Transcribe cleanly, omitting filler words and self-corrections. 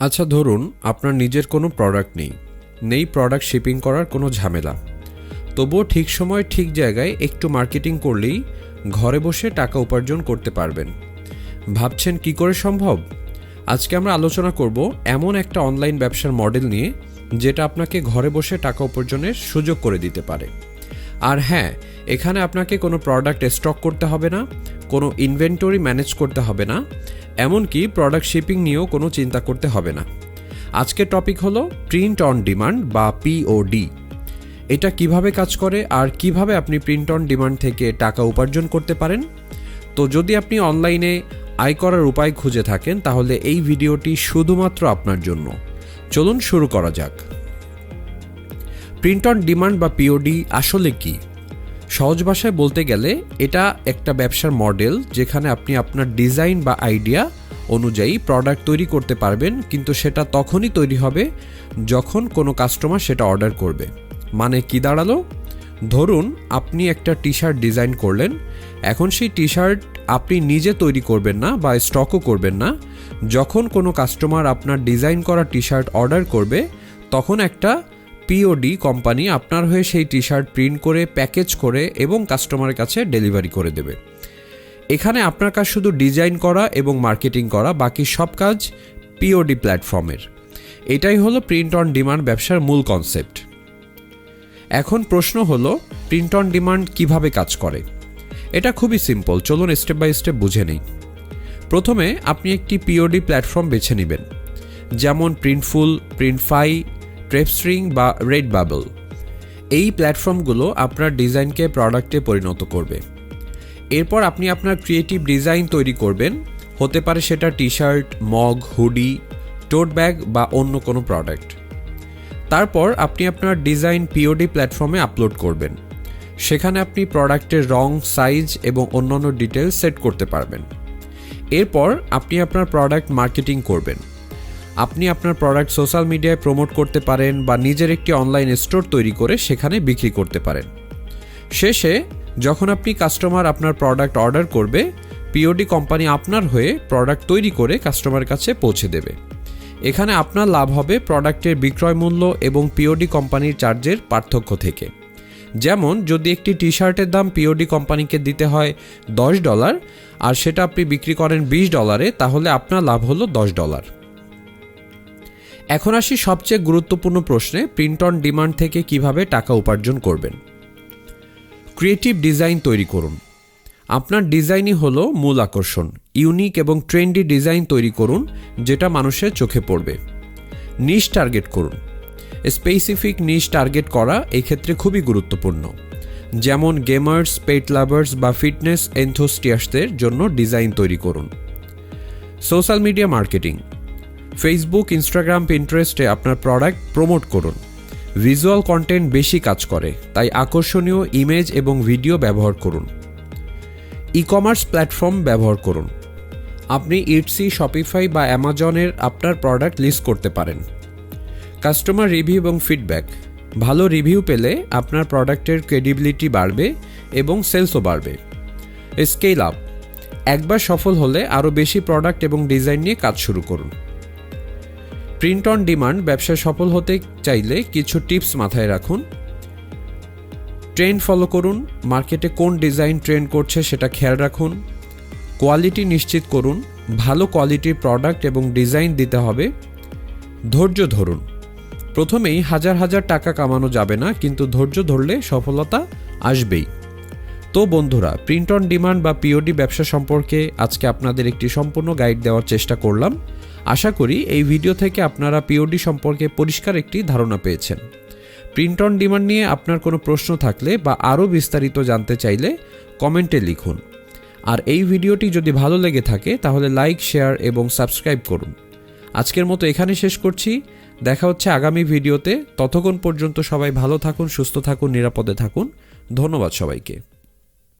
আচ্ছা, ধরুন আপনার নিজের কোনো প্রোডাক্ট নেই প্রোডাক্ট শিপিং করার কোনো ঝামেলা। তবুও ঠিক সময় ঠিক জায়গায় একটু মার্কেটিং করলেই ঘরে বসে টাকা উপার্জন করতে পারবেন। ভাবছেন কি করে সম্ভব? আজকে আমরা আলোচনা করব এমন একটা অনলাইন ব্যবসার মডেল নিয়ে যেটা আপনাকে ঘরে বসে টাকা উপার্জনের সুযোগ করে দিতে পারে। আর হ্যাঁ, এখানে আপনাকে কোনো প্রোডাক্ট স্টক করতে হবে না, কোনো ইনভেন্টরি ম্যানেজ করতে হবে না, এমনকি প্রোডাক্ট শিপিং নিয়েও কোনো চিন্তা করতে হবে না। আজকের টপিক হলো প্রিন্ট অন ডিমান্ড বা পিওডি। এটা কিভাবে কাজ করে আর কিভাবে আপনি প্রিন্ট অন ডিমান্ড থেকে টাকা উপার্জন করতে পারেন। তো যদি আপনি অনলাইনে আয় করার উপায় খুঁজে থাকেন তাহলে এই ভিডিওটি শুধুমাত্র আপনার জন্য। চলুন শুরু করা যাক। প্রিন্ট অন ডিমান্ড বা পিওডি আসলে কি? সহজ ভাষায় বলতে গেলে এটা একটা ব্যবসার মডেল যেখানে আপনি আপনার ডিজাইন বা আইডিয়া অনুযায়ী প্রোডাক্ট তৈরি করতে পারবেন, কিন্তু সেটা তখনই তৈরি হবে যখন কোনো কাস্টমার সেটা অর্ডার করবে। মানে কি দাঁড়ালো? ধরুন আপনি একটা টি শার্ট ডিজাইন করলেন, এখন সেই টি শার্ট আপনি নিজে তৈরি করবেন না বা স্টকও করবেন না। যখন কোনো কাস্টমার আপনার ডিজাইন করা টি শার্ট অর্ডার করবে তখন একটা পিওডি কোম্পানি আপনার হয়ে সেই টি শার্ট প্রিন্ট করে প্যাকেজ করে এবং কাস্টমারের কাছে ডেলিভারি করে দেবে। এখানে আপনার কাজ শুধু ডিজাইন করা এবং মার্কেটিং করা, বাকি সব কাজ পিওডি প্ল্যাটফর্মের। এটাই হলো প্রিন্ট অন ডিমান্ড ব্যবসার মূল কনসেপ্ট। এখন প্রশ্ন হলো প্রিন্ট অন ডিমান্ড কিভাবে কাজ করে? এটা খুবই সিম্পল, চলুন স্টেপ বাই স্টেপ বুঝে নেই। প্রথমে আপনি একটি পিওডি প্ল্যাটফর্ম বেছে নেবেন, যেমন প্রিন্টফুল, প্রিন্টফাই, ট্রেপস্ট্রিং বা রেডবাবল। এই প্ল্যাটফর্মগুলো আপনার ডিজাইনকে প্রোডাক্টে পরিণত করবে। এরপর আপনি আপনার ক্রিয়েটিভ ডিজাইন তৈরি করবেন, হতে পারে সেটা T shirt, mug, hoodie, tote bag বা অন্য কোনো প্রোডাক্ট। তারপর আপনি আপনার ডিজাইন পিওডি প্ল্যাটফর্মে আপলোড করবেন। সেখানে আপনি প্রোডাক্টের রং, সাইজ এবং অন্যান্য ডিটেলস সেট করতে পারবেন। এরপর আপনি আপনার প্রোডাক্ট মার্কেটিং করবেন। আপনি আপনার প্রোডাক্ট সোশ্যাল মিডিয়ায় প্রমোট করতে পারেন বা নিজের একটি অনলাইন স্টোর তৈরি করে সেখানে বিক্রি করতে পারেন। শেষে যখন আপনি কাস্টমার আপনার প্রোডাক্ট অর্ডার করবে, পিওডি কোম্পানি আপনার হয়ে প্রোডাক্ট তৈরি করে কাস্টমারের কাছে পৌঁছে দেবে। এখানে আপনার লাভ হবে প্রোডাক্টের বিক্রয় মূল্য এবং পিওডি কোম্পানির চার্জের পার্থক্য থেকে। যেমন যদি একটি টি শার্টের দাম পিওডি কোম্পানিকে দিতে হয় $10 আর সেটা আপনি বিক্রি করেন $20, তাহলে আপনার লাভ হলো $10। এখন আসি সবচেয়ে গুরুত্বপূর্ণ প্রশ্নে, প্রিন্ট অন ডিমান্ড থেকে কিভাবে টাকা উপার্জন করবেন। ক্রিয়েটিভ ডিজাইন তৈরি করুন। আপনার ডিজাইনই হলো মূল আকর্ষণ। ইউনিক এবং ট্রেন্ডি ডিজাইন তৈরি করুন যেটা মানুষের চোখে পড়বে। নিশ টার্গেট করুন। স্পেসিফিক নিশ টার্গেট করা এই ক্ষেত্রে খুবই গুরুত্বপূর্ণ, যেমন গেমার্স, পেট লাভার্স বা ফিটনেস এনথুসিয়াস্টদের জন্য ডিজাইন তৈরি করুন। Social media marketing. Facebook, Instagram, পিন্টারেস্টে আপনার প্রোডাক্ট প্রমোট করুন। ভিজুয়াল কন্টেন্ট বেশি কাজ করে, তাই আকর্ষণীয় ইমেজ এবং ভিডিও ব্যবহার করুন। ই কমার্স প্ল্যাটফর্ম ব্যবহার করুন। আপনি ইটসি, শপিফাই বা অ্যামাজনের আপনার প্রোডাক্ট লিস্ট করতে পারেন। কাস্টমার রিভিউ এবং ফিডব্যাক। ভালো রিভিউ পেলে আপনার প্রোডাক্টের ক্রেডিবিলিটি বাড়বে এবং সেলসও বাড়বে। Scale up. একবার সফল হলে আরও বেশি প্রোডাক্ট এবং ডিজাইন নিয়ে কাজ শুরু করুন। প্রিন্ট অন ডিমান্ড ব্যবসায় সফল হতে চাইলে কিছু টিপস মাথায় রাখুন। ট্রেন্ড ফলো করুন। মার্কেটে কোন ডিজাইন ট্রেন্ড করছে সেটা খেয়াল রাখুন। কোয়ালিটি নিশ্চিত করুন। ভালো কোয়ালিটির প্রোডাক্ট এবং ডিজাইন দিতে হবে। ধৈর্য ধরুন। প্রথমেই হাজার হাজার টাকা কামানো যাবে না, কিন্তু ধৈর্য ধরলে সফলতা আসবেই। তো বন্ধুরা, প্রিন্ট অন ডিমান্ড বা পিওডি ব্যবসা সম্পর্কে আজকে আপনাদের একটি সম্পূর্ণ গাইড দেওয়ার চেষ্টা করলাম। আশা করি এই ভিডিও থেকে আপনারা পিওডি সম্পর্কে পরিষ্কার একটি ধারণা পেয়েছেন। প্রিন্ট অন ডিমান্ড নিয়ে আপনার কোনো প্রশ্ন থাকলে বা আরও বিস্তারিত জানতে চাইলে কমেন্টে লিখুন। আর এই ভিডিওটি যদি ভালো লেগে থাকে তাহলে লাইক, শেয়ার এবং সাবস্ক্রাইব করুন। আজকের মতো এখানে শেষ করছি। দেখা হচ্ছে আগামী ভিডিওতে। ততক্ষণ পর্যন্ত সবাই ভালো থাকুন, সুস্থ থাকুন, নিরাপদে থাকুন। ধন্যবাদ সবাইকে।